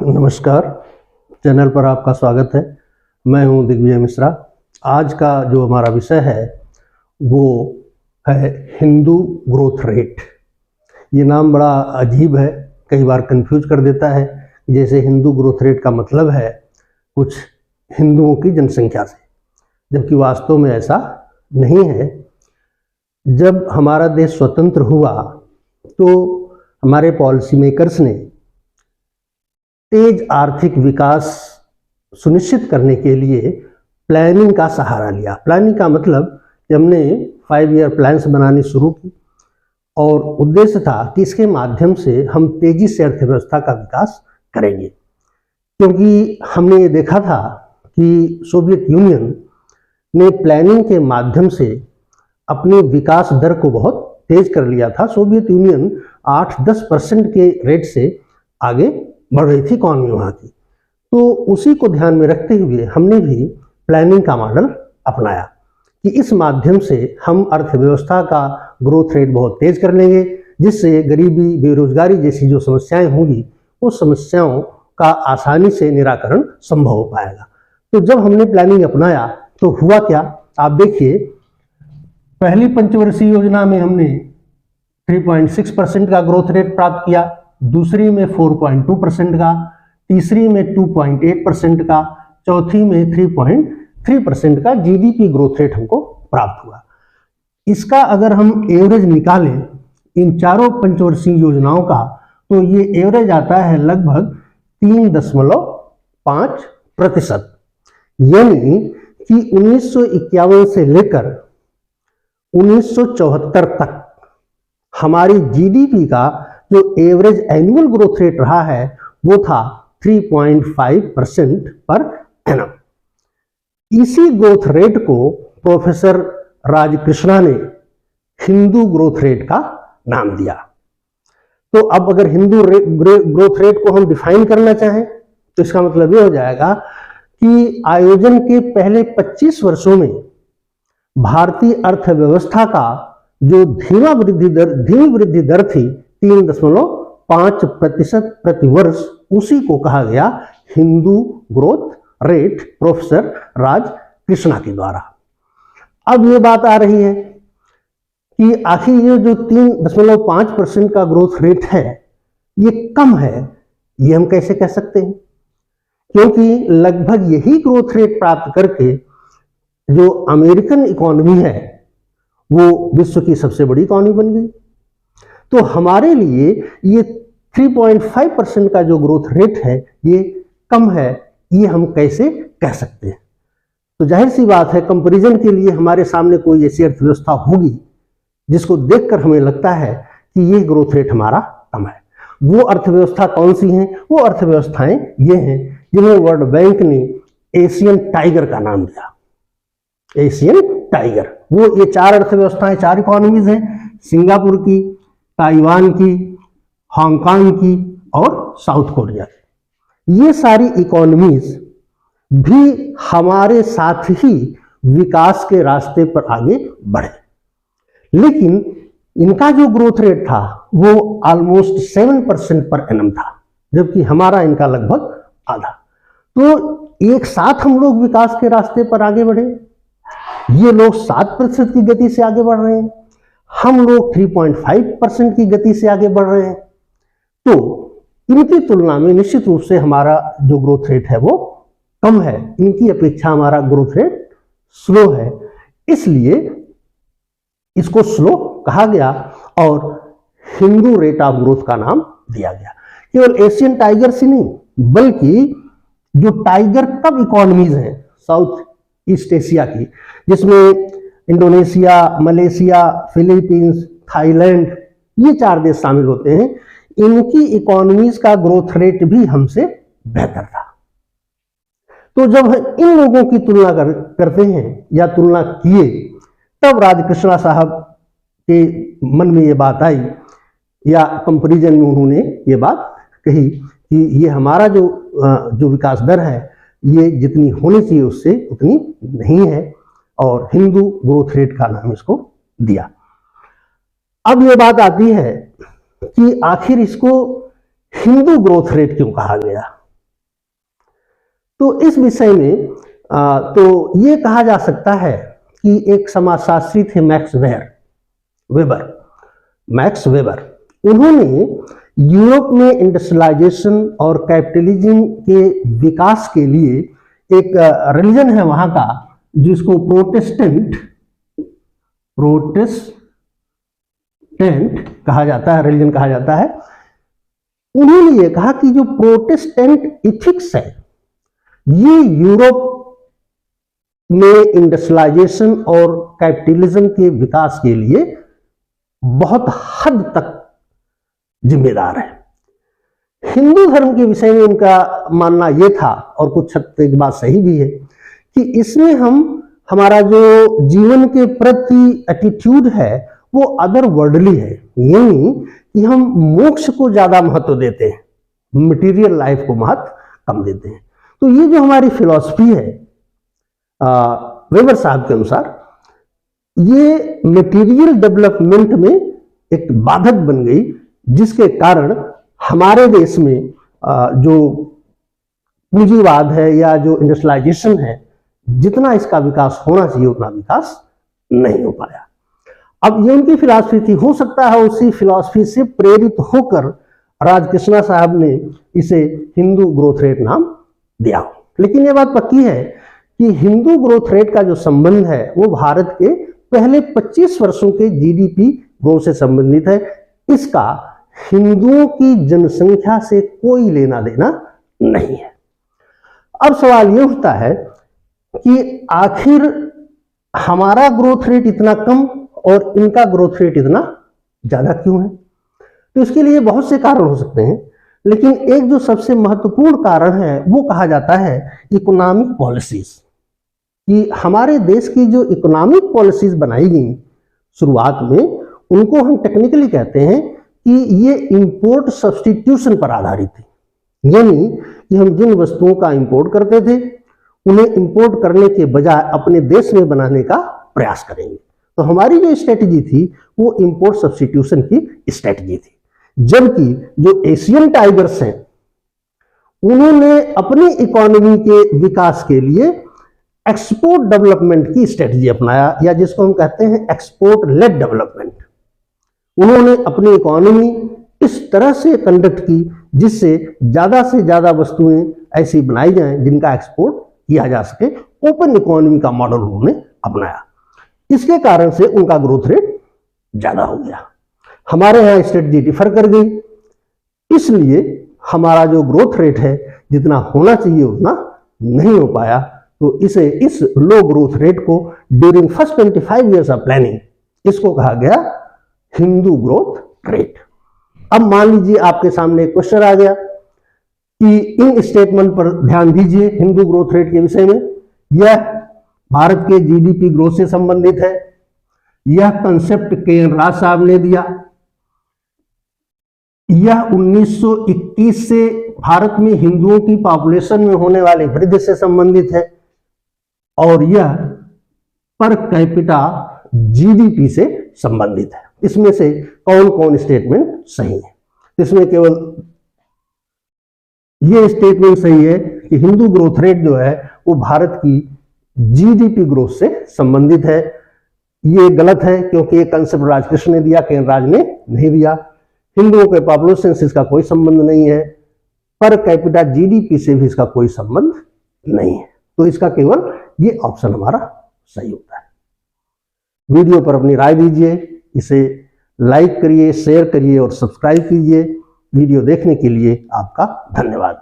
नमस्कार, चैनल पर आपका स्वागत है। मैं हूं दिग्विजय मिश्रा। आज का जो हमारा विषय है वो है हिंदू ग्रोथ रेट। ये नाम बड़ा अजीब है, कई बार कंफ्यूज कर देता है। जैसे हिंदू ग्रोथ रेट का मतलब है कुछ हिंदुओं की जनसंख्या से, जबकि वास्तव में ऐसा नहीं है। जब हमारा देश स्वतंत्र हुआ तो हमारे पॉलिसी मेकर्स ने तेज आर्थिक विकास सुनिश्चित करने के लिए प्लानिंग का सहारा लिया। प्लानिंग का मतलब कि हमने 5 ईयर प्लान्स बनानी शुरू की और उद्देश्य था कि इसके माध्यम से हम तेजी से अर्थव्यवस्था का विकास करेंगे। क्योंकि हमने ये देखा था कि सोवियत यूनियन ने प्लानिंग के माध्यम से अपने विकास दर को बहुत तेज कर लिया था। सोवियत यूनियन 8-10% के रेट से आगे बढ़ रही थी इकॉनमी वहाँ की। तो उसी को ध्यान में रखते हुए हमने भी प्लानिंग का मॉडल अपनाया कि इस माध्यम से हम अर्थव्यवस्था का ग्रोथ रेट बहुत तेज कर लेंगे, जिससे गरीबी, बेरोजगारी जैसी जो समस्याएं होंगी उस समस्याओं का आसानी से निराकरण संभव हो पाएगा। तो जब हमने प्लानिंग अपनाया तो हुआ क्या, आप देखिए। पहली पंचवर्षीय योजना में हमने 3.6% का ग्रोथ रेट प्राप्त किया, दूसरी में 4.2% का, तीसरी में 2.8% का, चौथी में 3.3% का जीडीपी ग्रोथ रेट हमको प्राप्त हुआ। इसका अगर हम एवरेज निकालें इन चारों पंचवर्षीय योजनाओं का तो ये एवरेज आता है लगभग 3.5%। यानी कि 1951 से लेकर 1974 तक हमारी जीडीपी का जो एवरेज एनुअल ग्रोथ रेट रहा है वो था 3.5% पर एनम। इसी ग्रोथ रेट को प्रोफेसर राजकृष्णा ने हिंदू ग्रोथ रेट का नाम दिया। तो अब अगर हिंदू ग्रोथ रेट को हम डिफाइन करना चाहें तो इसका मतलब ये हो जाएगा कि आयोजन के पहले 25 वर्षों में भारतीय अर्थव्यवस्था का जो धीमी वृद्धि दर थी 3.5% प्रति वर्ष, उसी को कहा गया Hindu growth rate professor Rajkrishna के द्वारा। अब ये बात आ रही है कि आखिर ये जो 3.5% का ग्रोथ रेट है ये कम है, ये हम कैसे कह सकते हैं? क्योंकि लगभग यही ग्रोथ रेट प्राप्त करके जो अमेरिकन इकोनॉमी है वो विश्व की सबसे बड़ी इकोनॉमी बन गई। तो हमारे लिए ये 3.5% का जो ग्रोथ रेट है ये कम है, ये हम कैसे कह सकते हैं? तो जाहिर सी बात है, कंपैरिजन के लिए हमारे सामने कोई ऐसी अर्थव्यवस्था होगी जिसको देखकर हमें लगता है कि ये ग्रोथ रेट हमारा कम है। वो अर्थव्यवस्था कौन सी हैं? वो अर्थव्यवस्थाएं ये हैं जिन्हें वर्ल्ड बैंक ने एशियन टाइगर का नाम दिया। एशियन टाइगर, वो ये 4 अर्थव्यवस्थाएं, 4 इकोनॉमीज हैं, सिंगापुर की, ताइवान की, हांगकांग की और साउथ कोरिया की। ये सारी इकोनॉमीज भी हमारे साथ ही विकास के रास्ते पर आगे बढ़े, लेकिन इनका जो ग्रोथ रेट था वो ऑलमोस्ट 7% पर एनम था, जबकि हमारा इनका लगभग आधा। तो एक साथ हम लोग विकास के रास्ते पर आगे बढ़े। ये लोग 7% की गति से आगे बढ़ रहे हैं, हम लोग 3.5% की गति से आगे बढ़ रहे हैं। तो इनकी तुलना में निश्चित रूप से हमारा जो ग्रोथ रेट है वो कम है, इनकी अपेक्षा हमारा ग्रोथ रेट स्लो है, इसलिए इसको स्लो कहा गया और हिंदू रेट ऑफ ग्रोथ का नाम दिया गया। केवल एशियन टाइगर से नहीं, बल्कि जो टाइगर कब इकोनॉमीज हैं साउथ ईस्ट एशिया की, जिसमें इंडोनेशिया, मलेशिया, फिलीपींस, थाईलैंड, ये 4 देश शामिल होते हैं, इनकी इकोनॉमीज का ग्रोथ रेट भी हमसे बेहतर था। तो जब इन लोगों की तुलना करते हैं या तुलना किए, तब राजकृष्णा साहब के मन में ये बात आई या कंपैरिजन में उन्होंने ये बात कही कि ये हमारा जो विकास दर है ये जितनी होनी चाहिए उससे उतनी नहीं है, और हिंदू ग्रोथ रेट का नाम इसको दिया। अब ये बात आती है कि आखिर इसको हिंदू ग्रोथ रेट क्यों कहा गया? तो इस विषय में तो ये कहा जा सकता है कि एक समाजशास्त्री थे मैक्स वेबर। उन्होंने यूरोप में इंडस्ट्रियलाइजेशन और कैपिटलिज्म के विकास के लिए एक रिलीजन है वहां का जिसको प्रोटेस्टेंट कहा जाता है, रिलीजन कहा जाता है। उन्होंने ये कहा कि जो प्रोटेस्टेंट इथिक्स है ये यूरोप में इंडस्ट्रियलाइजेशन और कैपिटलिज्म के विकास के लिए बहुत हद तक जिम्मेदार है। हिंदू धर्म के विषय में उनका मानना यह था, और कुछ हद तक बात सही भी है, कि इसमें हमारा जो जीवन के प्रति एटीट्यूड है वो अदर वर्ल्डली है, यानी कि हम मोक्ष को ज्यादा महत्व देते हैं, मटेरियल लाइफ को महत्व कम देते हैं। तो ये जो हमारी फिलॉसफी है वेबर साहब के अनुसार, ये मटेरियल डेवलपमेंट में एक बाधक बन गई, जिसके कारण हमारे देश में जो पूंजीवाद है या जो इंडस्ट्रियलाइजेशन है, जितना इसका विकास होना चाहिए उतना विकास नहीं हो पाया। अब ये उनकी फिलॉसफी थी, हो सकता है उसी फिलॉसफी से प्रेरित होकर राजकृष्णा साहब ने इसे हिंदू ग्रोथ रेट नाम दिया। लेकिन ये बात पक्की है कि हिंदू ग्रोथ रेट का जो संबंध है वो भारत के पहले 25 वर्षों के जीडीपी ग्रोथ से संबंधित है। इसका हिंदुओं की जनसंख्या से कोई लेना देना नहीं है। अब सवाल यह उठता है कि आखिर हमारा ग्रोथ रेट इतना कम और इनका ग्रोथ रेट इतना ज्यादा क्यों है? तो इसके लिए बहुत से कारण हो सकते हैं, लेकिन एक जो सबसे महत्वपूर्ण कारण है वो कहा जाता है इकोनॉमिक पॉलिसीज। कि हमारे देश की जो इकोनॉमिक पॉलिसीज बनाई गई शुरुआत में, उनको हम टेक्निकली कहते हैं कि ये इंपोर्ट सब्स्टिट्यूशन पर आधारित थी। यानी कि हम जिन वस्तुओं का इंपोर्ट करते थे उन्हें इंपोर्ट करने के बजाय अपने देश में बनाने का प्रयास करेंगे। तो हमारी जो स्ट्रेटजी थी वो इंपोर्ट सब्स्टिट्यूशन की स्ट्रेटजी थी। जबकि जो एशियन टाइगर्स हैं उन्होंने अपनी इकोनॉमी के विकास के लिए एक्सपोर्ट डेवलपमेंट की स्ट्रेटजी अपनाया, या जिसको हम कहते हैं एक्सपोर्ट लेड डेवलपमेंट। उन्होंने अपनी इकोनॉमी इस तरह से कंडक्ट की जिससे ज्यादा से ज्यादा वस्तुएं ऐसी बनाई जाएं जिनका एक्सपोर्ट किया जा सके। ओपन इकोनॉमी का मॉडल उन्होंने अपनाया। इसके कारण से उनका ग्रोथ रेट ज्यादा हो गया। हमारे यहाँ स्ट्रेटजी डिफर कर गई, इसलिए हमारा जो ग्रोथ रेट है जितना होना चाहिए उतना नहीं हो पाया। तो इस लो ग्रोथ रेट को during first 25 years of planning इसको कहा गया हिंदू ग्रोथ रेट। अब मान लीजिए आपके सामने एक क्वेश्चन आ गया कि इन स्टेटमेंट पर ध्यान दीजिए हिंदू ग्रोथ रेट के विषय में। यह भारत के जीडीपी ग्रोथ से संबंधित है। यह कंसेप्ट के.एन. राज साहब ने दिया। यह 1921 से भारत में हिंदुओं की पॉपुलेशन में होने वाले वृद्धि से संबंधित है, और यह पर कैपिटा जीडीपी से संबंधित है। इसमें से कौन कौन स्टेटमेंट सही है? इसमें केवल यह स्टेटमेंट सही है कि हिंदू ग्रोथ रेट जो है वो भारत की जीडीपी ग्रोथ से संबंधित है। ये गलत है क्योंकि ये कंसेप्ट राजकृष्ण ने दिया, के.एन. राज ने नहीं दिया। हिंदुओं के पॉपुलेशन से इसका कोई संबंध नहीं है, पर कैपिटा जीडीपी से भी इसका कोई संबंध नहीं है। तो इसका केवल ये ऑप्शन हमारा सही होता है। वीडियो पर अपनी राय दीजिए, इसे लाइक करिए, शेयर करिए और सब्सक्राइब कीजिए। वीडियो देखने के लिए आपका धन्यवाद।